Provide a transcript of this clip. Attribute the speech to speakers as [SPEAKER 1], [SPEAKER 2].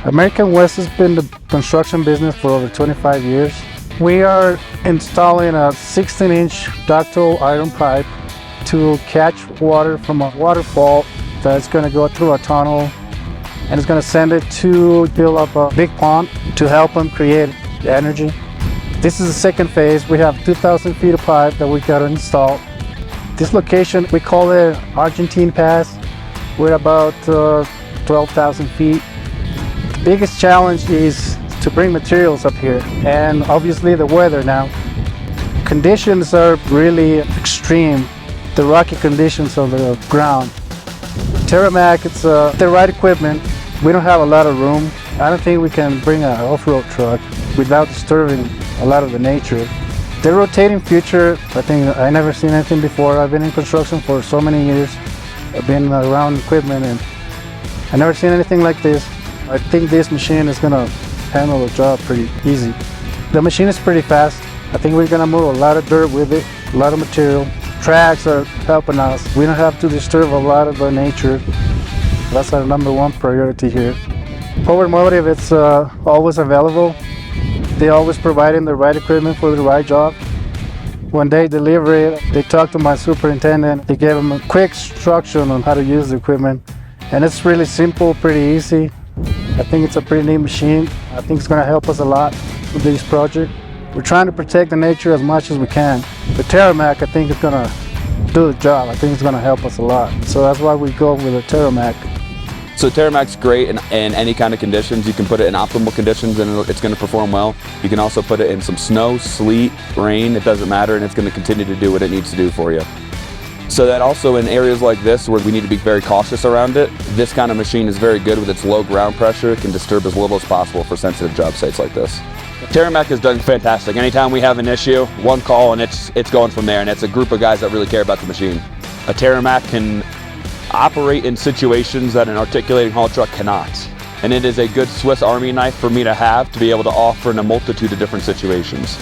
[SPEAKER 1] American West has been the construction business for over 25 years. We are installing a 16-inch ductile iron pipe to catch water from a waterfall that's going to go through a tunnel, and it's going to send it to build up a big pond to help them create energy. This is the second phase. We have 2,000 feet of pipe that we got to install. This location, we call it Argentine Pass. We're about 12,000 feet. The biggest challenge is to bring materials up here, and obviously the weather now. Conditions are really extreme, the rocky conditions of the ground. Terramac, it's the right equipment. We don't have a lot of room. I don't think we can bring an off-road truck without disturbing a lot of the nature. The rotating future, I think I never seen anything before. I've been in construction for so many years. I've been around equipment and I never seen anything like this. I think this machine is gonna handle the job pretty easy. The machine is pretty fast. I think we're gonna move a lot of dirt with it, a lot of material. Tracks are helping us. We don't have to disturb a lot of the nature. That's our #1 priority here. Forward Motive, it's always available. They always providing the right equipment for the right job. When they deliver it, they talk to my superintendent. They gave them a quick instruction on how to use the equipment. And it's really simple, pretty easy. I think it's a pretty neat machine. I think it's gonna help us a lot with this project. We're trying to protect the nature as much as we can. The Terramac, I think, is gonna do the job. I think it's gonna help us a lot. So that's why we go with the Terramac.
[SPEAKER 2] So Terramac's great in any kind of conditions. You can put it in optimal conditions and it's going to perform well. You can also put it in some snow, sleet, rain, it doesn't matter, and it's going to continue to do what it needs to do for you. So that also in areas like this where we need to be very cautious around it, this kind of machine is very good with its low ground pressure. It can disturb as little as possible for sensitive job sites like this. Terramac has done fantastic. Anytime we have an issue, one call and it's going from there, and it's a group of guys that really care about the machine. A Terramac can operate in situations that an articulating haul truck cannot. And it is a good Swiss Army knife for me to have to be able to offer in a multitude of different situations.